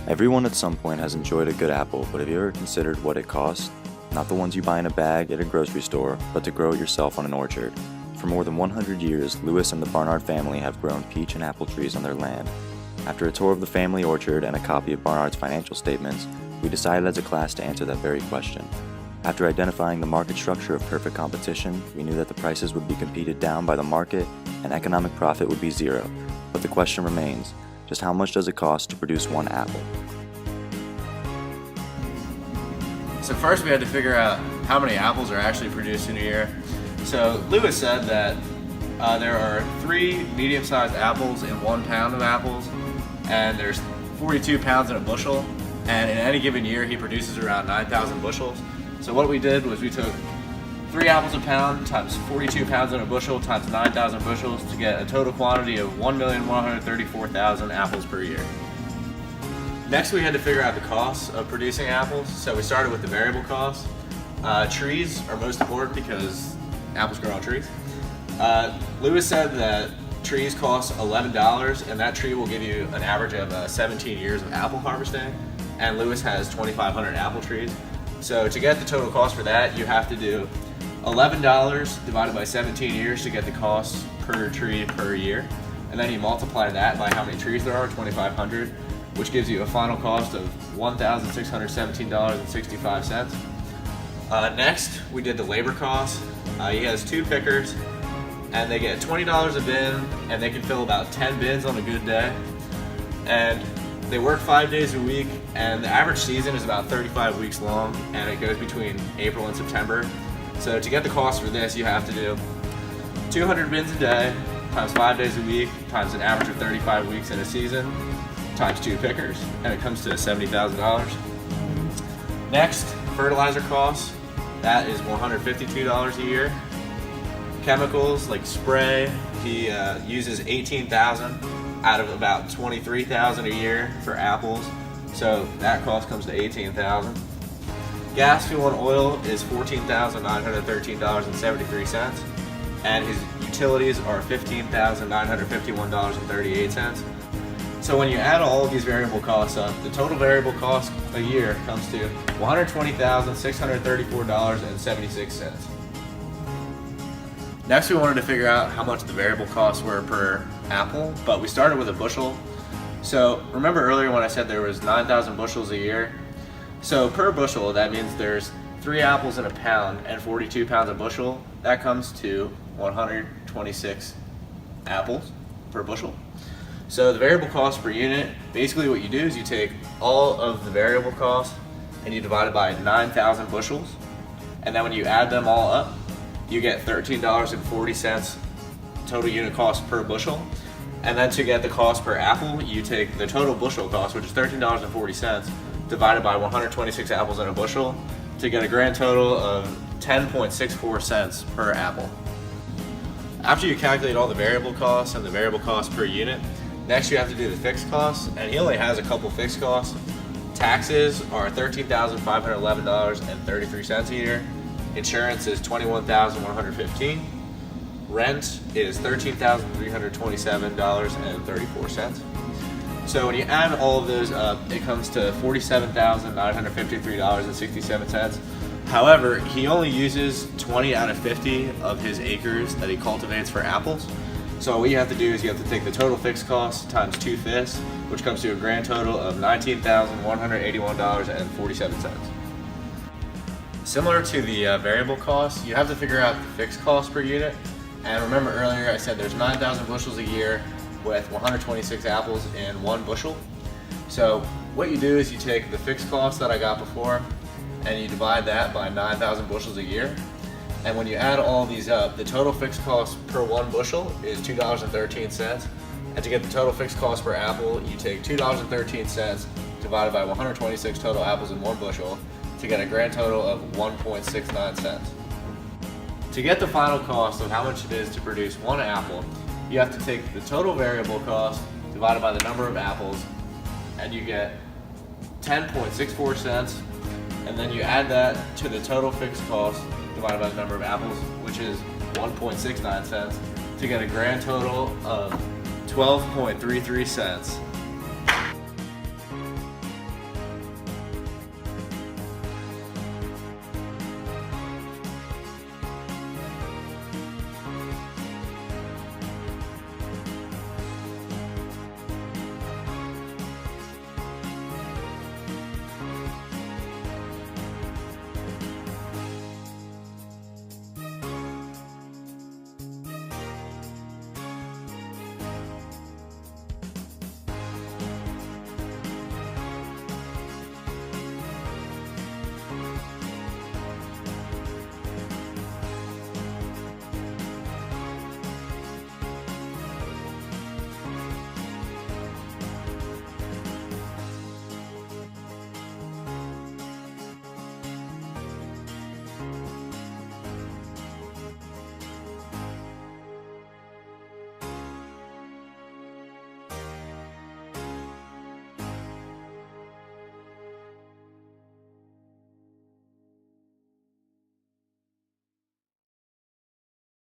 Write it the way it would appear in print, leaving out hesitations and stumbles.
Everyone at some point has enjoyed a good apple, but have you ever considered what it costs? Not the ones you buy in a bag at a grocery store, but to grow it yourself on an orchard. For more than 100 years, Lewis and the Barnard family have grown peach and apple trees on their land. After a tour of the family orchard and a copy of Barnard's financial statements, we decided as a class to answer that very question. After identifying the market structure of perfect competition, we knew that the prices would be competed down by the market and economic profit would be zero. But the question remains, just how much does it cost to produce one apple? So first we had to figure out how many apples are actually produced in a year. So Lewis said that there are 3 medium-sized apples in 1 pound of apples, and there's 42 pounds in a bushel, and in any given year he produces around 9,000 bushels. So what we did was we took 3 apples a pound times 42 pounds in a bushel times 9,000 bushels to get a total quantity of 1,134,000 apples per year. Next we had to figure out the costs of producing apples, so we started with the variable costs. Trees are most important because apples grow on trees. Lewis said that trees cost $11 and that tree will give you an average of 17 years of apple harvesting, and Lewis has 2,500 apple trees. So to get the total cost for that, you have to do $11 divided by 17 years to get the cost per tree per year, and then you multiply that by how many trees there are, 2,500, which gives you a final cost of $1,617.65. Next, we did the labor costs. He has 2 pickers, and they get $20 a bin, and they can fill about 10 bins on a good day. And they work 5 days a week, and the average season is about 35 weeks long, and it goes between April and September. So to get the cost for this, you have to do 200 bins a day, times 5 days a week, times an average of 35 weeks in a season, times 2 pickers, and it comes to $70,000. Next, fertilizer costs. That is $152 a year. Chemicals like spray, he uses $18,000 out of about $23,000 a year for apples, so that cost comes to $18,000. Gas, fuel, and oil is $14,913.73, and his utilities are $15,951.38. So when you add all of these variable costs up, the total variable cost a year comes to $120,634.76. Next, we wanted to figure out how much the variable costs were per apple, but we started with a bushel. So remember earlier when I said there was 9,000 bushels a year? So per bushel, that means there's 3 apples in a pound and 42 pounds a bushel. That comes to 126 apples per bushel. So the variable cost per unit, basically what you do is you take all of the variable costs and you divide it by 9,000 bushels. And then when you add them all up, you get $13.40 total unit cost per bushel. And then to get the cost per apple, you take the total bushel cost, which is $13.40, divided by 126 apples in a bushel to get a grand total of 10.64 cents per apple. After you calculate all the variable costs and the variable cost per unit, next you have to do the fixed costs, and he only has a couple fixed costs. Taxes are $13,511.33 a year. Insurance is $21,115. Rent is $13,327.34. So when you add all of those up, it comes to $47,953.67. However, he only uses 20 out of 50 of his acres that he cultivates for apples. So what you have to do is you have to take the total fixed cost times 2/5, which comes to a grand total of $19,181.47. Similar to the variable cost, you have to figure out the fixed cost per unit. And remember earlier I said there's 9,000 bushels a year with 126 apples in 1 bushel. So what you do is you take the fixed cost that I got before and you divide that by 9,000 bushels a year. And when you add all these up, the total fixed cost per 1 bushel is $2.13. And to get the total fixed cost per apple, you take $2.13 divided by 126 total apples in 1 bushel to get a grand total of 1.69 cents. To get the final cost of how much it is to produce 1 apple, you have to take the total variable cost divided by the number of apples, and you get 10.64 cents, and then you add that to the total fixed cost divided by the number of apples, which is 1.69 cents, to get a grand total of 12.33 cents.